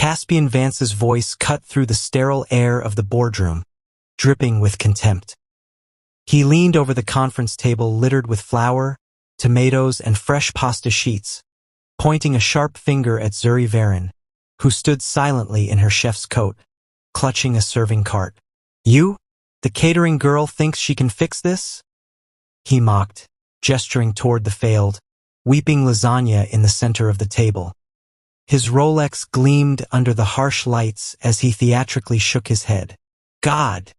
Caspian Vance's voice cut through the sterile air of the boardroom, dripping with contempt. He leaned over the conference table littered with flour, tomatoes, and fresh pasta sheets, pointing a sharp finger at Zuri Varin, who stood silently in her chef's coat, clutching a serving cart. "You? The catering girl thinks she can fix this?" He mocked, gesturing toward the failed, weeping lasagna in the center of the table. His Rolex gleamed under the harsh lights as he theatrically shook his head. "God!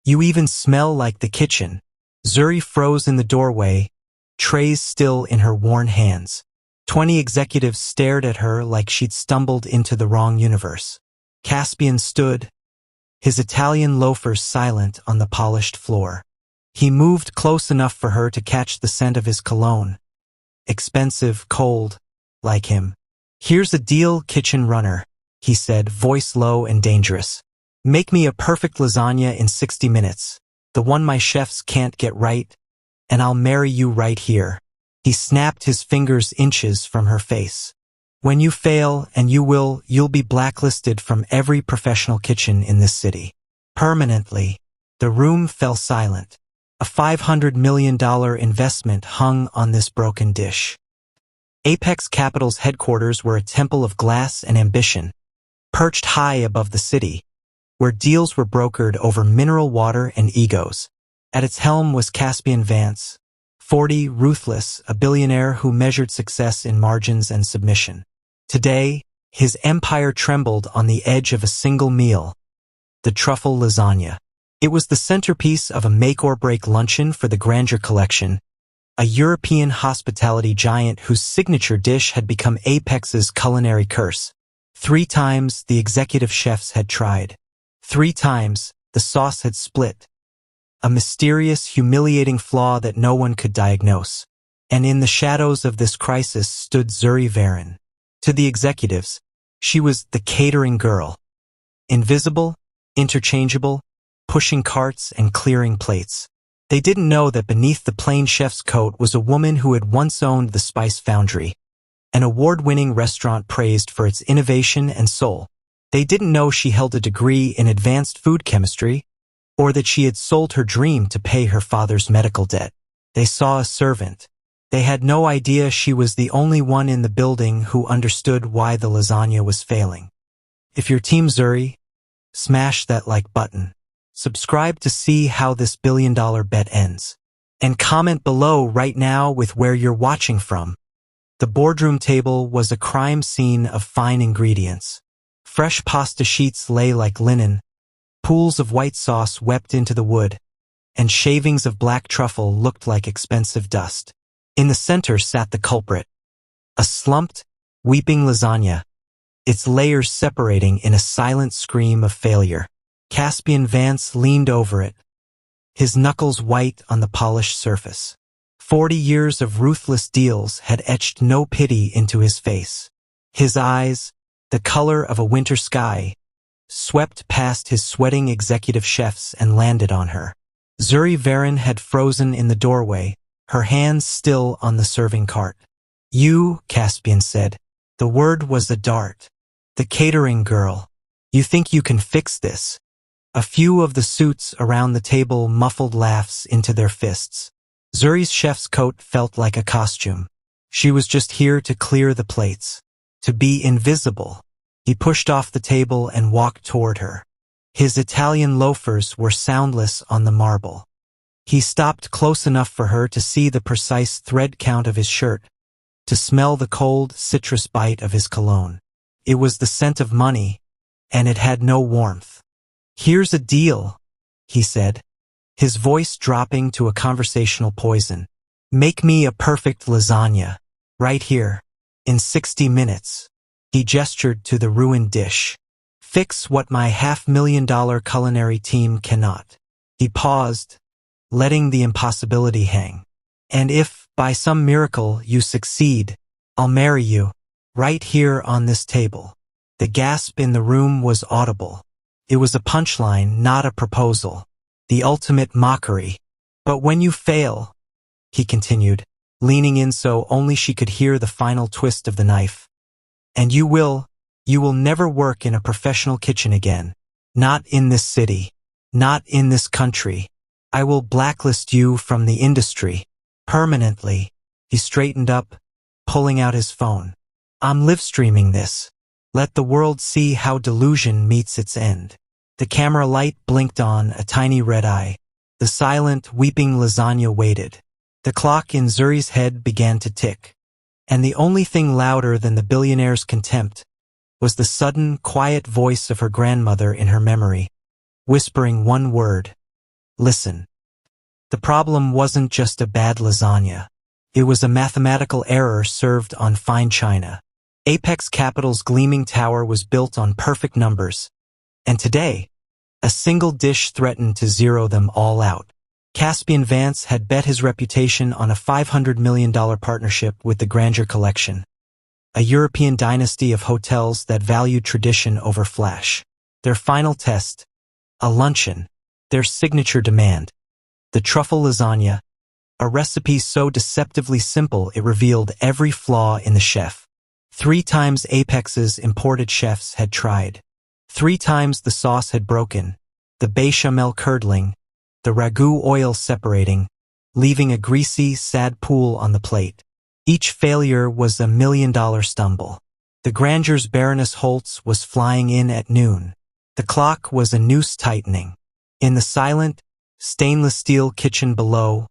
You even smell like the kitchen." Zuri froze in the doorway, trays still in her worn hands. 20 executives stared at her like she'd stumbled into the wrong universe. Caspian stood, his Italian loafers silent on the polished floor. He moved close enough for her to catch the scent of his cologne. Expensive, cold, like him. "Here's a deal, kitchen runner," he said, voice low and dangerous. "Make me a perfect lasagna in 60 minutes, the one my chefs can't get right, and I'll marry you right here." He snapped his fingers inches from her face. "When you fail, and you'll be blacklisted from every professional kitchen in this city. Permanently." The room fell silent. A $500 million investment hung on this broken dish. Apex Capital's headquarters were a temple of glass and ambition, perched high above the city, where deals were brokered over mineral water and egos. At its helm was Caspian Vance, 40, ruthless, a billionaire who measured success in margins and submission. Today, his empire trembled on the edge of a single meal, the truffle lasagna. It was the centerpiece of a make-or-break luncheon for the Grandeur Collection, a European hospitality giant whose signature dish had become Apex's culinary curse. 3 times the executive chefs had tried. 3 times the sauce had split. A mysterious, humiliating flaw that no one could diagnose. And in the shadows of this crisis stood Zuri Varin. To the executives, she was the catering girl. Invisible, interchangeable, pushing carts and clearing plates. They didn't know that beneath the plain chef's coat was a woman who had once owned the Spice Foundry, an award-winning restaurant praised for its innovation and soul. They didn't know she held a degree in advanced food chemistry, or that she had sold her dream to pay her father's medical debt. They saw a servant. They had no idea she was the only one in the building who understood why the lasagna was failing. If you're Team Zuri, smash that like button. Subscribe to see how this billion-dollar bet ends. And comment below right now with where you're watching from. The boardroom table was a crime scene of fine ingredients. Fresh pasta sheets lay like linen, pools of white sauce wept into the wood, and shavings of black truffle looked like expensive dust. In the center sat the culprit, a slumped, weeping lasagna, its layers separating in a silent scream of failure. Caspian Vance leaned over it, his knuckles white on the polished surface. 40 years of ruthless deals had etched no pity into his face. His eyes, the color of a winter sky, swept past his sweating executive chefs and landed on her. Zuri Varin had frozen in the doorway, her hands still on the serving cart. "You," Caspian said. The word was a dart. "The catering girl. You think you can fix this?" A few of the suits around the table muffled laughs into their fists. Zuri's chef's coat felt like a costume. She was just here to clear the plates, to be invisible. He pushed off the table and walked toward her. His Italian loafers were soundless on the marble. He stopped close enough for her to see the precise thread count of his shirt, to smell the cold, citrus bite of his cologne. It was the scent of money, and it had no warmth. "Here's a deal," he said, his voice dropping to a conversational poison. "Make me a perfect lasagna, right here, in 60 minutes. He gestured to the ruined dish. "Fix what my $500,000 culinary team cannot." He paused, letting the impossibility hang. "And if, by some miracle, you succeed, I'll marry you, right here on this table." The gasp in the room was audible. It was a punchline, not a proposal. The ultimate mockery. "But when you fail," he continued, leaning in so only she could hear the final twist of the knife. "And you will, You will never work in a professional kitchen again. Not in this city. Not in this country. I will blacklist you from the industry. Permanently. He straightened up, pulling out his phone. I'm live streaming this. Let the world see how delusion meets its end. The camera light blinked on, a tiny red eye. The silent, weeping Lasagna waited. The clock in Zuri's head began to tick. And the only thing louder than the billionaire's contempt was the sudden, quiet voice of her grandmother in her memory, whispering one word. Listen. The problem wasn't just a bad lasagna. It was a mathematical error served on fine china. Apex Capital's gleaming tower was built on perfect numbers. And today, a single dish threatened to zero them all out. Caspian Vance had bet his reputation on a $500 million partnership with the Grandeur Collection, a European dynasty of hotels that valued tradition over flash. Their final test, a luncheon, their signature demand, the truffle lasagna, a recipe so deceptively simple it revealed every flaw in the chef. 3 times Apex's imported chefs had tried. 3 times the sauce had broken, the bechamel curdling, the ragu oil separating, leaving a greasy, sad pool on the plate. Each failure was a $1 million stumble. The Grangeur's Baroness Holtz was flying in at noon. The clock was a noose tightening. In the silent, stainless steel kitchen below,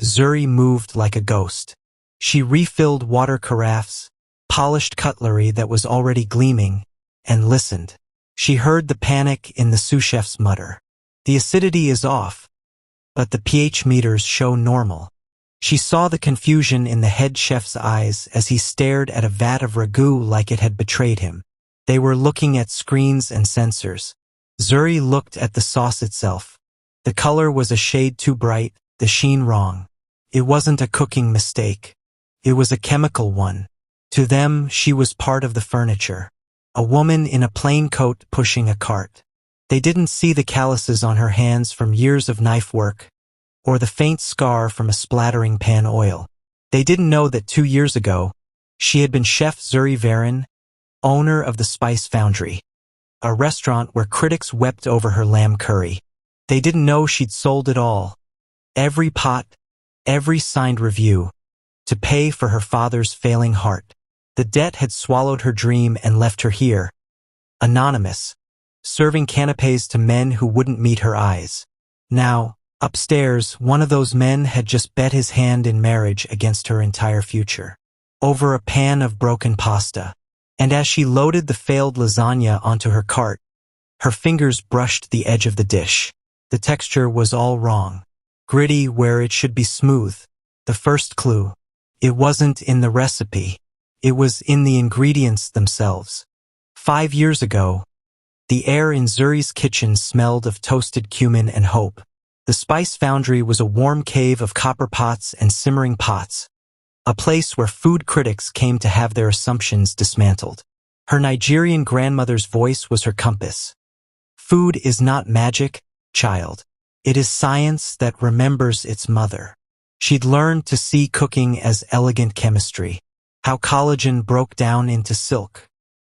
Zuri moved like a ghost. She refilled water carafes, polished cutlery that was already gleaming, and listened. She heard the panic in the sous chef's mutter. The acidity is off, but the pH meters show normal. She saw the confusion in the head chef's eyes as he stared at a vat of ragu like it had betrayed him. They were looking at screens and sensors. Zuri looked at the sauce itself. The color was a shade too bright, the sheen wrong. It wasn't a cooking mistake. It was a chemical one. To them, she was part of the furniture. A woman in a plain coat pushing a cart. They didn't see the calluses on her hands from years of knife work, or the faint scar from a splattering pan oil. They didn't know that 2 years ago, she had been Chef Zuri Varin, owner of the Spice Foundry, a restaurant where critics wept over her lamb curry. They didn't know she'd sold it all, every pot, every signed review, to pay for her father's failing heart. The debt had swallowed her dream and left her here, anonymous, serving canapés to men who wouldn't meet her eyes. Now, upstairs, one of those men had just bet his hand in marriage against her entire future, over a pan of broken pasta. And as she loaded the failed lasagna onto her cart, her fingers brushed the edge of the dish. The texture was all wrong. Gritty where it should be smooth. The first clue. It wasn't in the recipe. It was in the ingredients themselves. 5 years ago, the air in Zuri's kitchen smelled of toasted cumin and hope. The Spice Foundry was a warm cave of copper pots and simmering pots, a place where food critics came to have their assumptions dismantled. Her Nigerian grandmother's voice was her compass. Food is not magic, child. It is science that remembers its mother. She'd learned to see cooking as elegant chemistry, how collagen broke down into silk,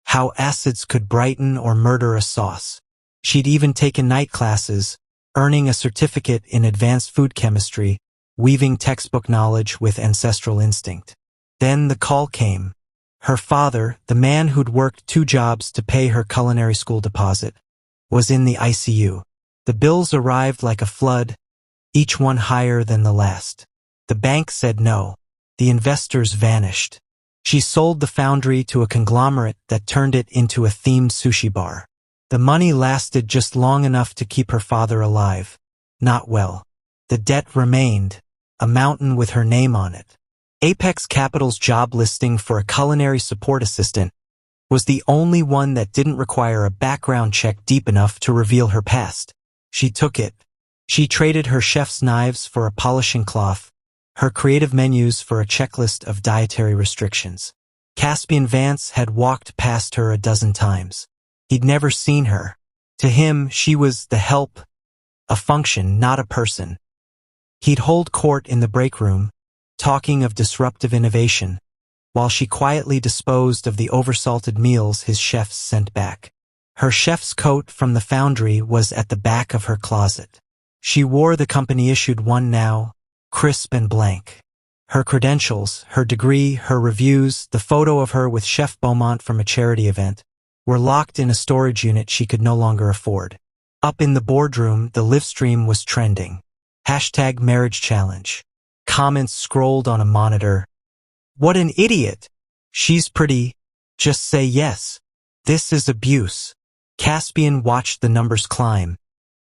how acids could brighten or murder a sauce. She'd even taken night classes, earning a certificate in advanced food chemistry, weaving textbook knowledge with ancestral instinct. Then the call came. Her father, the man who'd worked 2 jobs to pay her culinary school deposit, was in the ICU. The bills arrived like a flood, each one higher than the last. The bank said no. The investors vanished. She sold the foundry to a conglomerate that turned it into a themed sushi bar. The money lasted just long enough to keep her father alive. Not well. The debt remained, a mountain with her name on it. Apex Capital's job listing for a culinary support assistant was the only one that didn't require a background check deep enough to reveal her past. She took it. She traded her chef's knives for a polishing cloth, her creative menus for a checklist of dietary restrictions. Caspian Vance had walked past her a dozen times. He'd never seen her. To him, she was the help, a function, not a person. He'd hold court in the break room, talking of disruptive innovation, while she quietly disposed of the oversalted meals his chefs sent back. Her chef's coat from the foundry was at the back of her closet. She wore the company-issued one now, crisp and blank. Her credentials, her degree, her reviews, the photo of her with Chef Beaumont from a charity event, were locked in a storage unit she could no longer afford. Up in the boardroom, the live stream was trending. #MarriageChallenge. Comments scrolled on a monitor. "What an idiot! She's pretty. Just say yes. This is abuse." Caspian watched the numbers climb,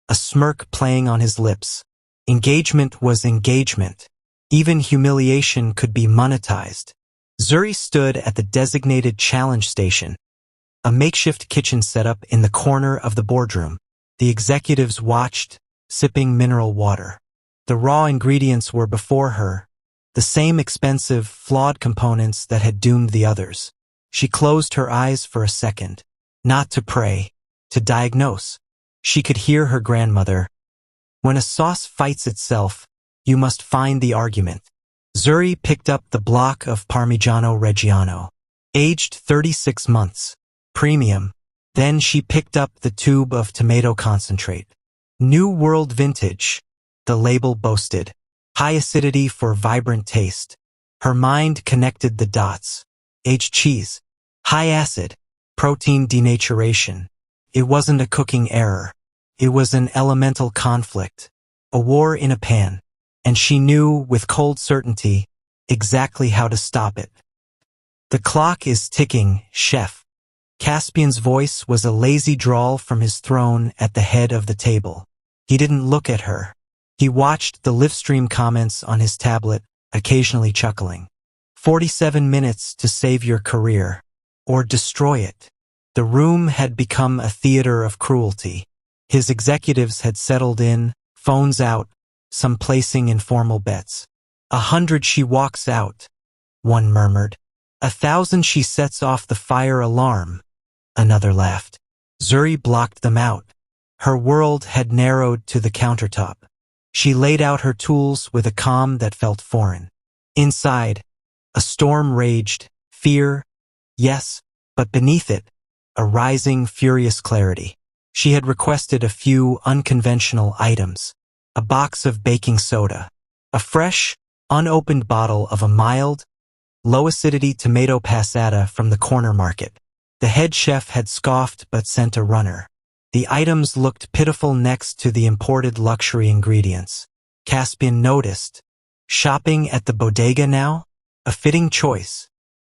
a smirk playing on his lips. Engagement was engagement. Even humiliation could be monetized. Zuri stood at the designated challenge station, a makeshift kitchen setup in the corner of the boardroom. The executives watched, sipping mineral water. The raw ingredients were before her, the same expensive, flawed components that had doomed the others. She closed her eyes for a second, not to pray, to diagnose. She could hear her grandmother. "When a sauce fights itself, you must find the argument." Zuri picked up the block of Parmigiano Reggiano, aged 36 months, premium. Then she picked up the tube of tomato concentrate. New World Vintage, the label boasted. High acidity for vibrant taste. Her mind connected the dots. Aged cheese. High acid. Protein denaturation. It wasn't a cooking error. It was an elemental conflict. A war in a pan. And she knew, with cold certainty, exactly how to stop it. "The clock is ticking, chef." Caspian's voice was a lazy drawl from his throne at the head of the table. He didn't look at her. He watched the live stream comments on his tablet, occasionally chuckling. 47 minutes to save your career. Or destroy it. The room had become a theater of cruelty. His executives had settled in, phones out, some placing informal bets. 100 she walks out, one murmured. 1,000 she sets off the fire alarm, another laughed. Zuri blocked them out. Her world had narrowed to the countertop. She laid out her tools with a calm that felt foreign. Inside, a storm raged, fear, yes, but beneath it, a rising, furious clarity. She had requested a few unconventional items. A box of baking soda. A fresh, unopened bottle of a mild, low-acidity tomato passata from the corner market. The head chef had scoffed but sent a runner. The items looked pitiful next to the imported luxury ingredients. Caspian noticed. Shopping at the bodega now? A fitting choice.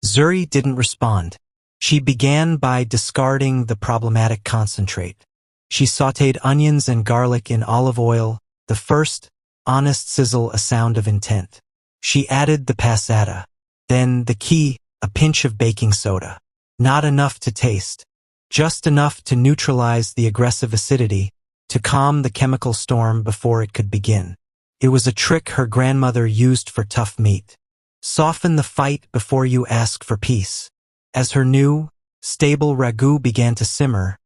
Zuri didn't respond. She began by discarding the problematic concentrate. She sautéed onions and garlic in olive oil, the first, honest sizzle a sound of intent. She added the passata. Then the key, a pinch of baking soda. Not enough to taste. Just enough to neutralize the aggressive acidity, to calm the chemical storm before it could begin. It was a trick her grandmother used for tough meat. Soften the fight before you ask for peace. As her new, stable ragu began to simmer,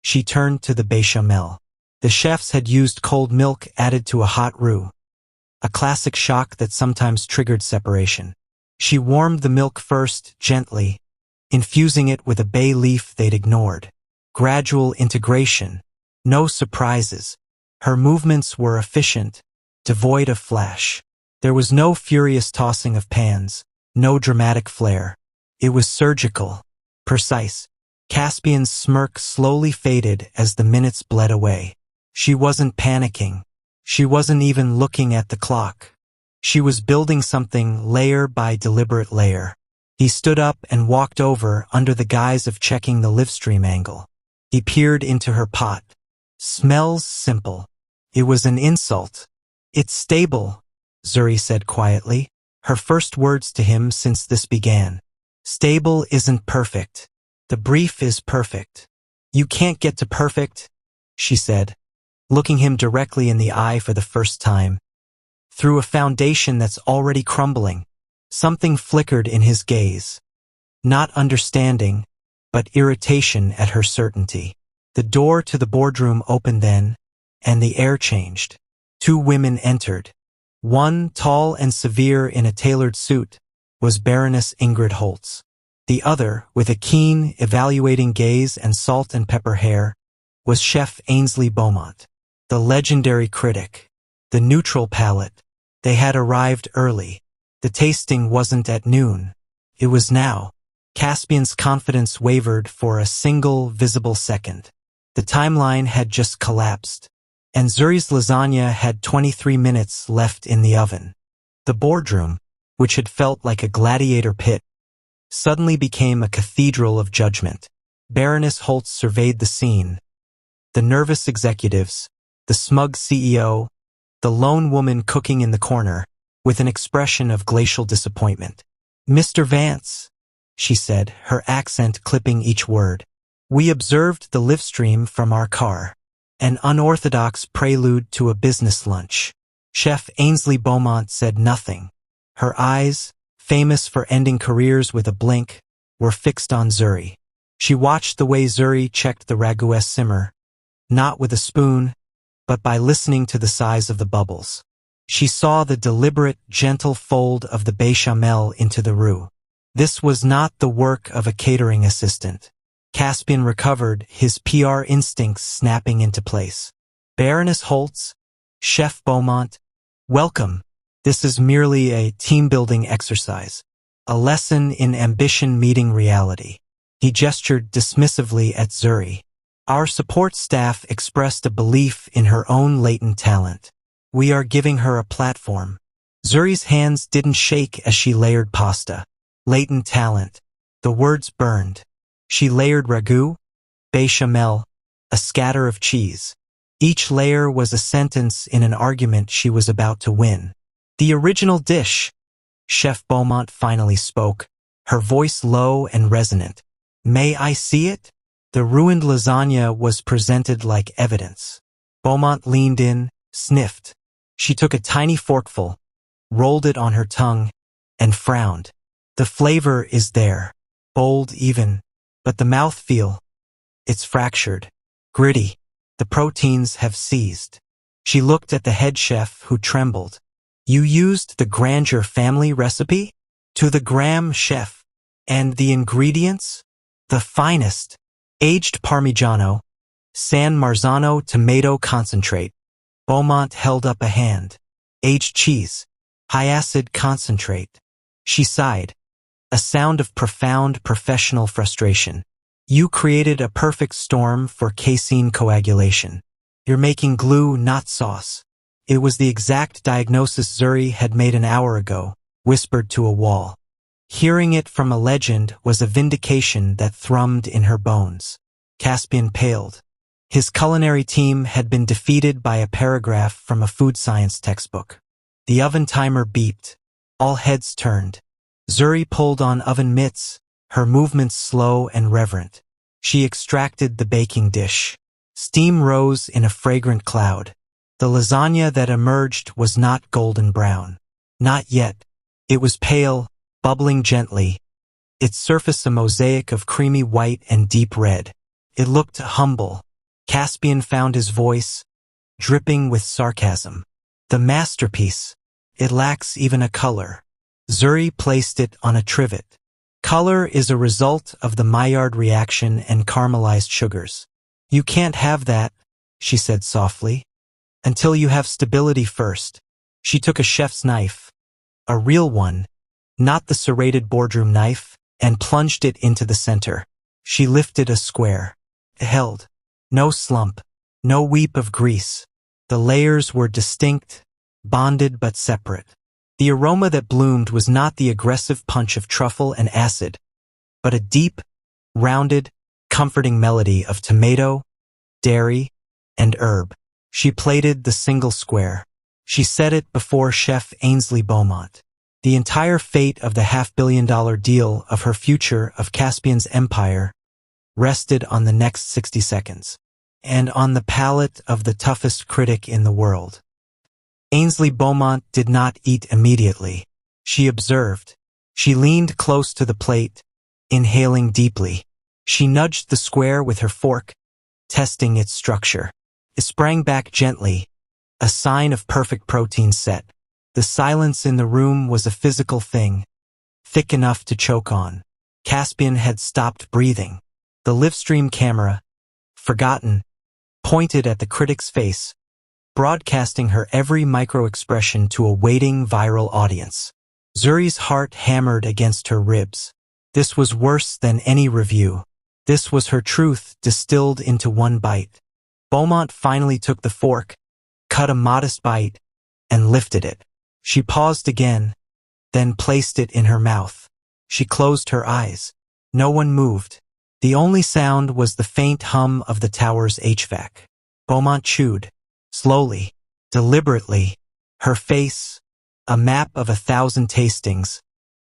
she turned to the bechamel. The chefs had used cold milk added to a hot roux, a classic shock that sometimes triggered separation. She warmed the milk first, gently, infusing it with a bay leaf they'd ignored. Gradual integration, no surprises. Her movements were efficient, devoid of flash. There was no furious tossing of pans, no dramatic flair. It was surgical, precise. Caspian's smirk slowly faded as the minutes bled away. She wasn't panicking. She wasn't even looking at the clock. She was building something layer by deliberate layer. He stood up and walked over under the guise of checking the live stream angle. He peered into her pot. Smells simple. It was an insult. It's stable, Zuri said quietly, her first words to him since this began. Stable isn't perfect. The brief is perfect. You can't get to perfect, she said, looking him directly in the eye for the first time. Through a foundation that's already crumbling, something flickered in his gaze. Not understanding, but irritation at her certainty. The door to the boardroom opened then, and the air changed. Two women entered. One tall and severe in a tailored suit, was Baroness Ingrid Holtz. The other, with a keen, evaluating gaze and salt and pepper hair, was Chef Ainsley Beaumont, the legendary critic, the neutral palate. They had arrived early. The tasting wasn't at noon. It was now. Caspian's confidence wavered for a single visible second. The timeline had just collapsed, and Zuri's lasagna had 23 minutes left in the oven. The boardroom, which had felt like a gladiator pit, suddenly became a cathedral of judgment. Baroness Holtz surveyed the scene. The nervous executives, the smug CEO, the lone woman cooking in the corner, with an expression of glacial disappointment. "Mr. Vance," she said, her accent clipping each word. "We observed the live stream from our car. An unorthodox prelude to a business lunch." Chef Ainsley Beaumont said nothing. Her eyes, famous for ending careers with a blink, were fixed on Zuri. She watched the way Zuri checked the ragout simmer, not with a spoon, but by listening to the size of the bubbles. She saw the deliberate, gentle fold of the bechamel into the roux. This was not the work of a catering assistant. Caspian recovered, his PR instincts snapping into place. "Baroness Holtz, Chef Beaumont, welcome. This is merely a team-building exercise, a lesson in ambition meeting reality." He gestured dismissively at Zuri. "Our support staff expressed a belief in her own latent talent. We are giving her a platform." Zuri's hands didn't shake as she layered pasta. Latent talent. The words burned. She layered ragout, bechamel, a scatter of cheese. Each layer was a sentence in an argument she was about to win. "The original dish," Chef Beaumont finally spoke, her voice low and resonant. "May I see it?" The ruined lasagna was presented like evidence. Beaumont leaned in, sniffed. She took a tiny forkful, rolled it on her tongue, and frowned. "The flavor is there, bold even, but the mouthfeel, it's fractured, gritty. The proteins have seized." She looked at the head chef, who trembled. "You used the Grandeur family recipe? To the gram, chef. And the ingredients? The finest. Aged Parmigiano, San Marzano tomato concentrate." Beaumont held up a hand. "Aged cheese, high-acid concentrate." She sighed, a sound of profound professional frustration. "You created a perfect storm for casein coagulation. You're making glue, not sauce." It was the exact diagnosis Zuri had made an hour ago, whispered to a wall. Hearing it from a legend was a vindication that thrummed in her bones. Caspian paled. His culinary team had been defeated by a paragraph from a food science textbook. The oven timer beeped. All heads turned. Zuri pulled on oven mitts, her movements slow and reverent. She extracted the baking dish. Steam rose in a fragrant cloud. The lasagna that emerged was not golden brown. Not yet. It was pale, bubbling gently, its surface a mosaic of creamy white and deep red. It looked humble. Caspian found his voice, dripping with sarcasm. "The masterpiece. It lacks even a color." Zuri placed it on a trivet. "Color is a result of the Maillard reaction and caramelized sugars. You can't have that," she said softly, "until you have stability first." She took a chef's knife, a real one, not the serrated boardroom knife, and plunged it into the center. She lifted a square. It held. No slump, no weep of grease. The layers were distinct, bonded but separate. The aroma that bloomed was not the aggressive punch of truffle and acid, but a deep, rounded, comforting melody of tomato, dairy, and herb. She plated the single square. She set it before Chef Ainsley Beaumont. The entire fate of the $500 million deal of her future of Caspian's empire rested on the next 60 seconds, and on the palate of the toughest critic in the world. Ainsley Beaumont did not eat immediately. She observed. She leaned close to the plate, inhaling deeply. She nudged the square with her fork, testing its structure. It sprang back gently, a sign of perfect protein set. The silence in the room was a physical thing, thick enough to choke on. Caspian had stopped breathing. The livestream camera, forgotten, pointed at the critic's face, broadcasting her every micro-expression to a waiting viral audience. Zuri's heart hammered against her ribs. This was worse than any review. This was her truth distilled into one bite. Beaumont finally took the fork, cut a modest bite, and lifted it. She paused again, then placed it in her mouth. She closed her eyes. No one moved. The only sound was the faint hum of the tower's HVAC. Beaumont chewed, slowly, deliberately. Her face, a map of 1,000 tastings,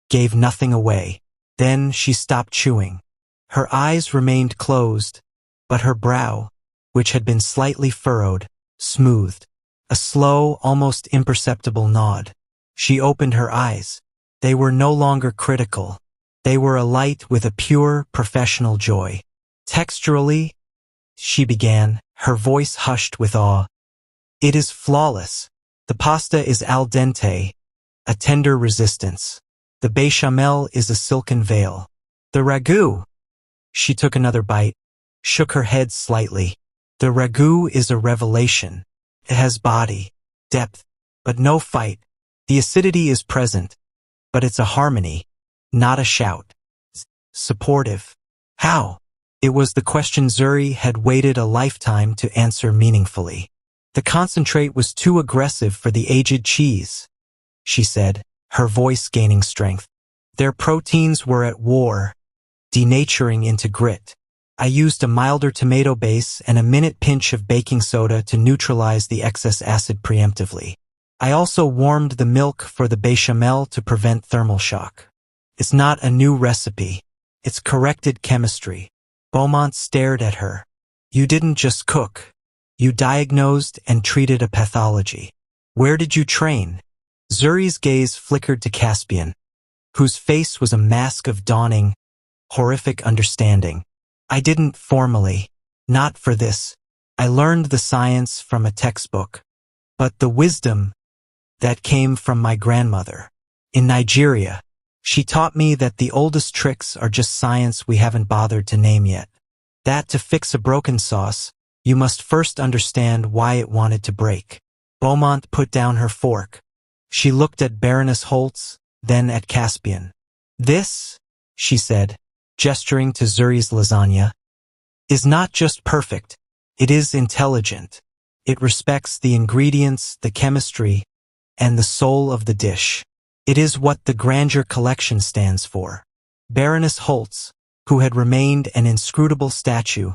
gave nothing away. Then she stopped chewing. Her eyes remained closed, but her brow, which had been slightly furrowed, smoothed. A slow, almost imperceptible nod. She opened her eyes. They were no longer critical. They were alight with a pure, professional joy. Texturally, she began, her voice hushed with awe. It is flawless. The pasta is al dente, a tender resistance. The bechamel is a silken veil. The ragu. She took another bite, shook her head slightly. The ragu is a revelation. It has body, depth, but no fight. The acidity is present, but it's a harmony, not a shout. Supportive. How? It was the question Zuri had waited a lifetime to answer meaningfully. The concentrate was too aggressive for the aged cheese, she said, her voice gaining strength. Their proteins were at war, denaturing into grit. I used a milder tomato base and a minute pinch of baking soda to neutralize the excess acid preemptively. I also warmed the milk for the bechamel to prevent thermal shock. It's not a new recipe. It's corrected chemistry. Beaumont stared at her. You didn't just cook. You diagnosed and treated a pathology. Where did you train? Zuri's gaze flickered to Caspian, whose face was a mask of dawning, horrific understanding. I didn't formally. Not for this. I learned the science from a textbook. But the wisdom that came from my grandmother. In Nigeria, she taught me that the oldest tricks are just science we haven't bothered to name yet. That to fix a broken sauce, you must first understand why it wanted to break. Beaumont put down her fork. She looked at Baroness Holtz, then at Caspian. This, she said, gesturing to Zuri's lasagna, is not just perfect. It is intelligent. It respects the ingredients, the chemistry, and the soul of the dish. It is what the Grandeur Collection stands for. Baroness Holtz, who had remained an inscrutable statue,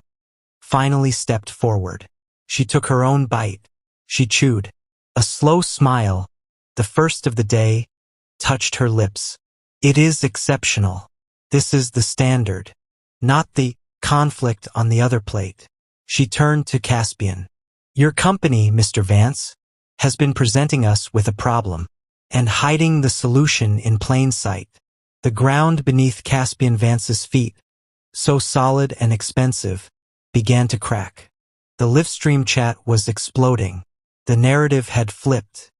finally stepped forward. She took her own bite. She chewed. A slow smile, the first of the day, touched her lips. It is exceptional. This is the standard, not the conflict on the other plate. She turned to Caspian. Your company, Mr. Vance, has been presenting us with a problem and hiding the solution in plain sight. The ground beneath Caspian Vance's feet, so solid and expensive, began to crack. The livestream chat was exploding. The narrative had flipped.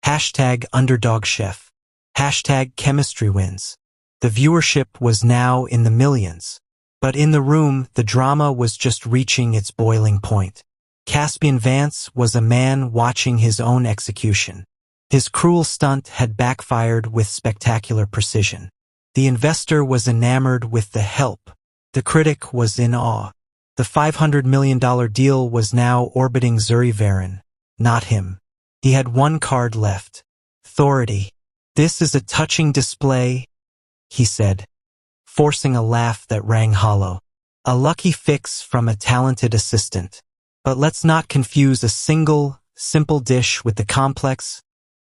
Hashtag Underdog Chef. Hashtag Chemistry Wins. The viewership was now in the millions. But in the room, the drama was just reaching its boiling point. Caspian Vance was a man watching his own execution. His cruel stunt had backfired with spectacular precision. The investor was enamored with the help. The critic was in awe. The $500 million deal was now orbiting Zuri Varon, not him. He had one card left. Authority. This is a touching display, he said, forcing a laugh that rang hollow. A lucky fix from a talented assistant. But let's not confuse a single, simple dish with the complex,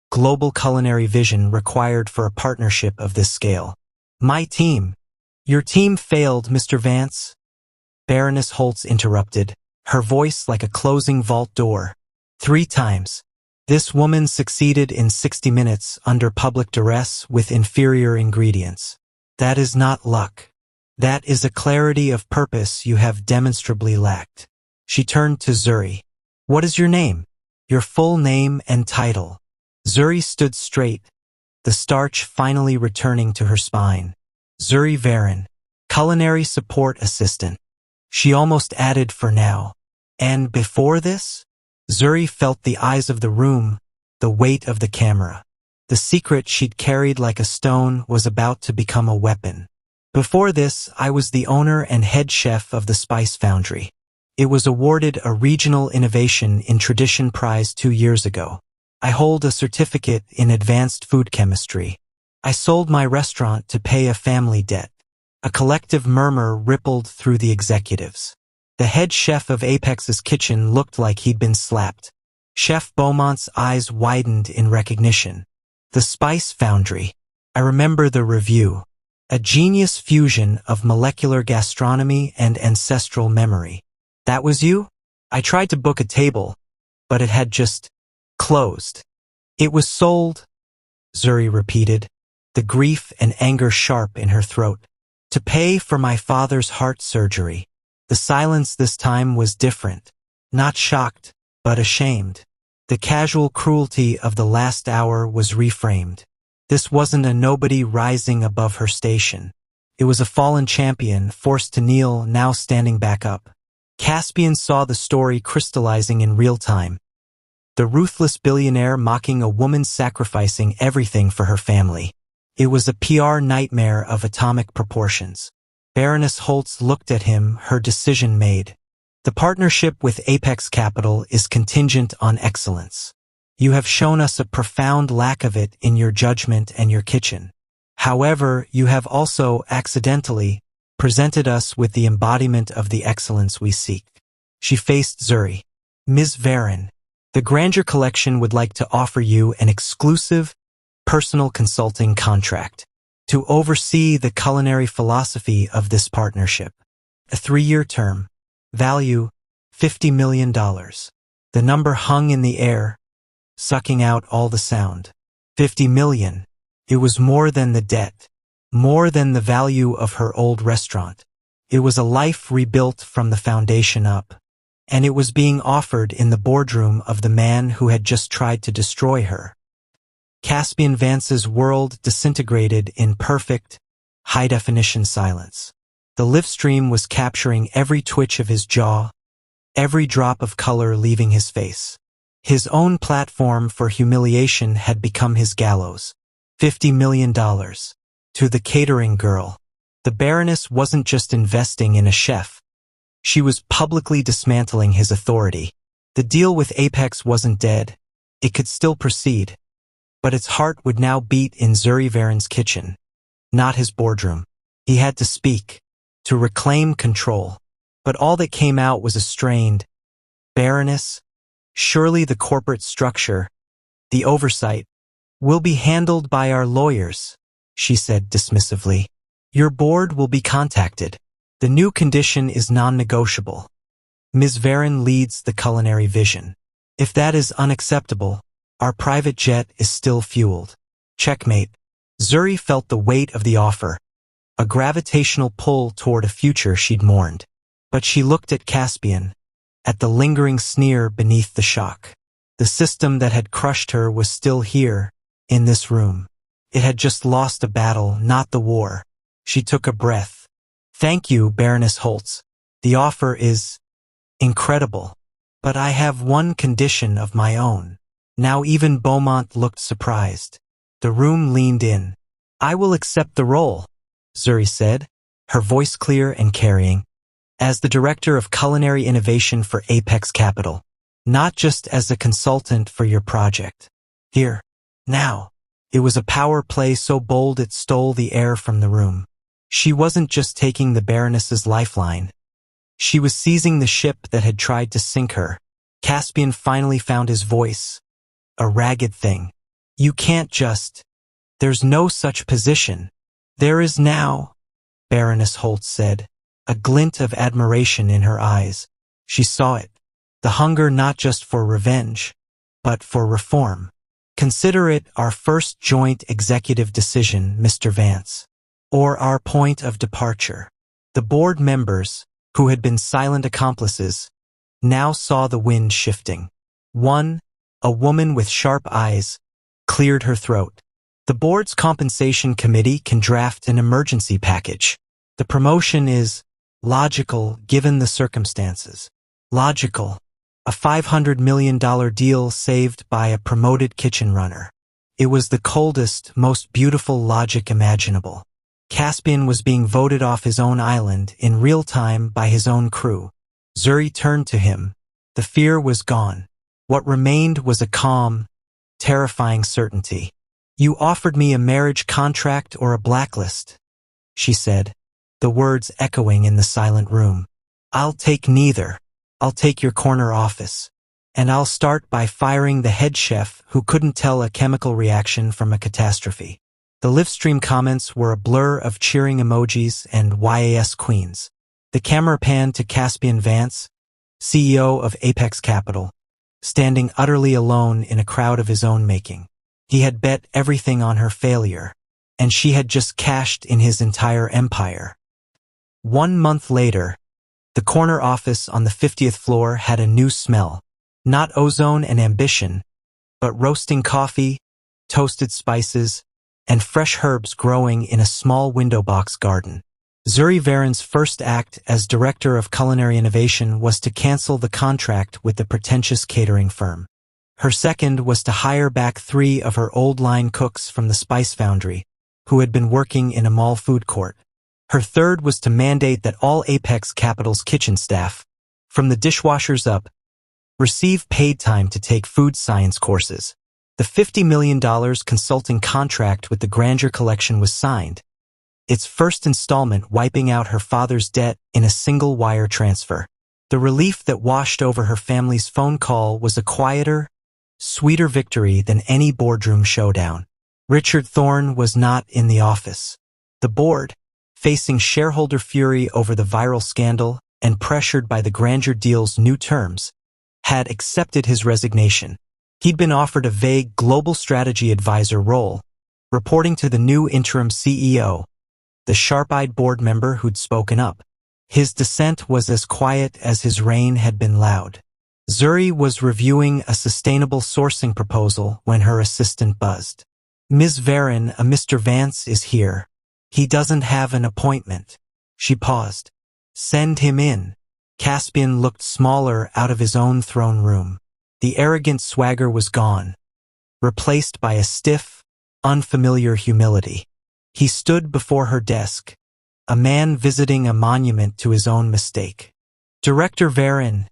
global culinary vision required for a partnership of this scale. My team. Your team failed, Mr. Vance. Baroness Holtz interrupted, her voice like a closing vault door. 3 times. This woman succeeded in 60 minutes under public duress with inferior ingredients. That is not luck. That is a clarity of purpose you have demonstrably lacked. She turned to Zuri. What is your name? Your full name and title. Zuri stood straight, the starch finally returning to her spine. Zuri Varen, culinary support assistant. She almost added for now. And before this? Zuri felt the eyes of the room, the weight of the camera. The secret she'd carried like a stone was about to become a weapon. Before this, I was the owner and head chef of the Spice Foundry. It was awarded a Regional Innovation in Tradition Prize 2 years ago. I hold a certificate in advanced food chemistry. I sold my restaurant to pay a family debt. A collective murmur rippled through the executives. The head chef of Apex's kitchen looked like he'd been slapped. Chef Beaumont's eyes widened in recognition. The Spice Foundry. I remember the review. A genius fusion of molecular gastronomy and ancestral memory. That was you? I tried to book a table, but it had just closed. It was sold, Zuri repeated, the grief and anger sharp in her throat. To pay for my father's heart surgery. The silence this time was different. Not shocked, but ashamed. The casual cruelty of the last hour was reframed. This wasn't a nobody rising above her station. It was a fallen champion, forced to kneel, now standing back up. Caspian saw the story crystallizing in real time. The ruthless billionaire mocking a woman sacrificing everything for her family. It was a PR nightmare of atomic proportions. Baroness Holtz looked at him, her decision made. The partnership with Apex Capital is contingent on excellence. You have shown us a profound lack of it in your judgment and your kitchen. However, you have also, accidentally, presented us with the embodiment of the excellence we seek. She faced Zuri. Ms. Varen, the Grandeur Collection would like to offer you an exclusive, personal consulting contract to oversee the culinary philosophy of this partnership. A 3-year term. Value, $50 million. The number hung in the air, sucking out all the sound. 50 million. It was more than the debt, more than the value of her old restaurant. It was a life rebuilt from the foundation up. And it was being offered in the boardroom of the man who had just tried to destroy her. Caspian Vance's world disintegrated in perfect, high-definition silence. The live stream was capturing every twitch of his jaw, every drop of color leaving his face. His own platform for humiliation had become his gallows. $50 million. To the catering girl. The Baroness wasn't just investing in a chef. She was publicly dismantling his authority. The deal with Apex wasn't dead. It could still proceed. But its heart would now beat in Zuri Varen's kitchen, not his boardroom. He had to speak, to reclaim control. But all that came out was a strained, Baroness, surely the corporate structure, the oversight, will be handled by our lawyers, she said dismissively. Your board will be contacted. The new condition is non-negotiable. Ms. Varen leads the culinary vision. If that is unacceptable, our private jet is still fueled. Checkmate. Zuri felt the weight of the offer, a gravitational pull toward a future she'd mourned. But she looked at Caspian, at the lingering sneer beneath the shock. The system that had crushed her was still here, in this room. It had just lost a battle, not the war. She took a breath. Thank you, Baroness Holtz. The offer is incredible. But I have one condition of my own. Now even Beaumont looked surprised. The room leaned in. I will accept the role, Zuri said, her voice clear and carrying. As the Director of Culinary Innovation for Apex Capital. Not just as a consultant for your project. Here. Now. It was a power play so bold it stole the air from the room. She wasn't just taking the Baroness's lifeline. She was seizing the ship that had tried to sink her. Caspian finally found his voice. A ragged thing. You can't just. There's no such position. There is now, Baroness Holtz said, a glint of admiration in her eyes. She saw it. The hunger not just for revenge, but for reform. Consider it our first joint executive decision, Mr. Vance. Or our point of departure. The board members, who had been silent accomplices, now saw the wind shifting. One, a woman with sharp eyes, cleared her throat. The board's compensation committee can draft an emergency package. The promotion is logical given the circumstances. Logical. A $500 million deal saved by a promoted kitchen runner. It was the coldest, most beautiful logic imaginable. Caspian was being voted off his own island in real time by his own crew. Zuri turned to him. The fear was gone. What remained was a calm, terrifying certainty. "You offered me a marriage contract or a blacklist," she said, the words echoing in the silent room. "I'll take neither. I'll take your corner office. And I'll start by firing the head chef who couldn't tell a chemical reaction from a catastrophe." The livestream comments were a blur of cheering emojis and YAS queens. The camera panned to Caspian Vance, CEO of Apex Capital, standing utterly alone in a crowd of his own making. He had bet everything on her failure, and she had just cashed in his entire empire. 1 month later, the corner office on the 50th floor had a new smell. Not ozone and ambition, but roasting coffee, toasted spices, and fresh herbs growing in a small window box garden. Zuri Varen's first act as director of culinary innovation was to cancel the contract with the pretentious catering firm. Her second was to hire back 3 of her old-line cooks from the Spice Foundry, who had been working in a mall food court. Her third was to mandate that all Apex Capital's kitchen staff, from the dishwashers up, receive paid time to take food science courses. The $50 million consulting contract with the Grandeur Collection was signed, its first installment wiping out her father's debt in a single wire transfer. The relief that washed over her family's phone call was a quieter, sweeter victory than any boardroom showdown. Richard Thorne was not in the office. The board, facing shareholder fury over the viral scandal and pressured by the Grandeur deal's new terms, had accepted his resignation. He'd been offered a vague global strategy advisor role, reporting to the new interim CEO, the sharp-eyed board member who'd spoken up. His dissent was as quiet as his reign had been loud. Zuri was reviewing a sustainable sourcing proposal when her assistant buzzed. "Ms. Varen, a Mr. Vance is here. He doesn't have an appointment." She paused. "Send him in." Caspian looked smaller out of his own throne room. The arrogant swagger was gone, replaced by a stiff, unfamiliar humility. He stood before her desk, a man visiting a monument to his own mistake. "Director Varen,"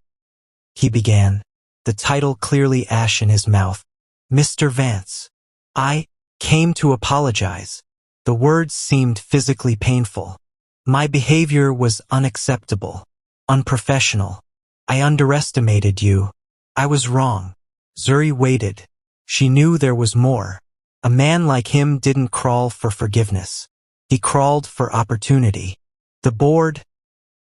he began, the title clearly ash in his mouth. "Mr. Vance, I came to apologize." The words seemed physically painful. "My behavior was unacceptable, unprofessional. I underestimated you. I was wrong." Zuri waited. She knew there was more. A man like him didn't crawl for forgiveness. He crawled for opportunity. "The board,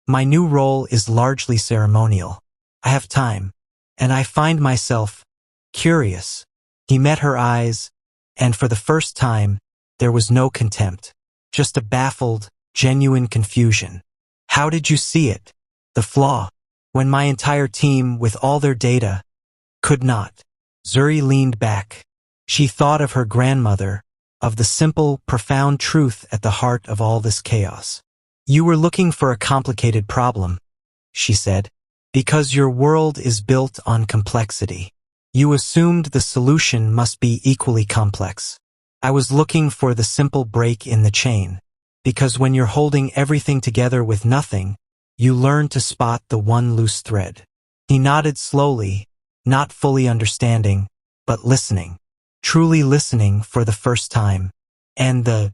my new role is largely ceremonial. I have time, and I find myself curious." He met her eyes, and for the first time, there was no contempt, just a baffled, genuine confusion. "How did you see it? The flaw, when my entire team, with all their data, could not?" Zuri leaned back. She thought of her grandmother, of the simple, profound truth at the heart of all this chaos. "You were looking for a complicated problem," she said, "because your world is built on complexity. You assumed the solution must be equally complex. I was looking for the simple break in the chain, because when you're holding everything together with nothing, you learn to spot the one loose thread." He nodded slowly, not fully understanding, but listening. Truly listening for the first time. "And the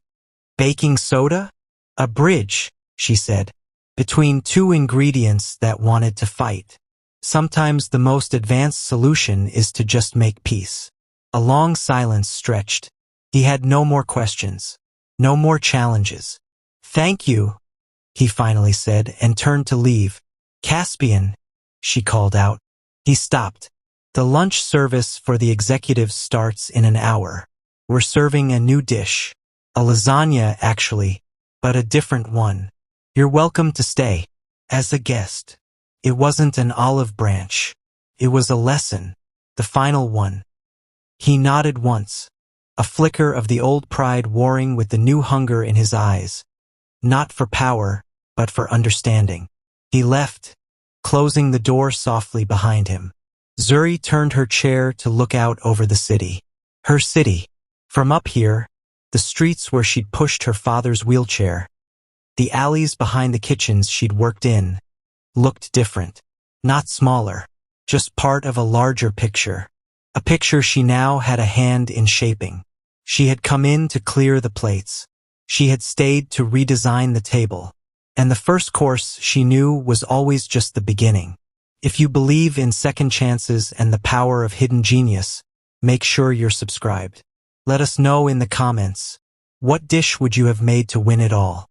baking soda?" "A bridge," she said, "between 2 ingredients that wanted to fight. Sometimes the most advanced solution is to just make peace." A long silence stretched. He had no more questions, no more challenges. "Thank you," he finally said and turned to leave. "Caspian," she called out. He stopped. "The lunch service for the executives starts in an hour. We're serving a new dish. A lasagna, actually, but a different one. You're welcome to stay as a guest." It wasn't an olive branch. It was a lesson, the final one. He nodded once. a flicker of the old pride warring with the new hunger in his eyes, not for power, but for understanding. He left, closing the door softly behind him. Zuri turned her chair to look out over the city. Her city. From up here, the streets where she'd pushed her father's wheelchair, the alleys behind the kitchens she'd worked in, looked different. Not smaller, just part of a larger picture. A picture she now had a hand in shaping. She had come in to clear the plates. She had stayed to redesign the table. And the first course, she knew, was always just the beginning. If you believe in second chances and the power of hidden genius, make sure you're subscribed. Let us know in the comments, what dish would you have made to win it all?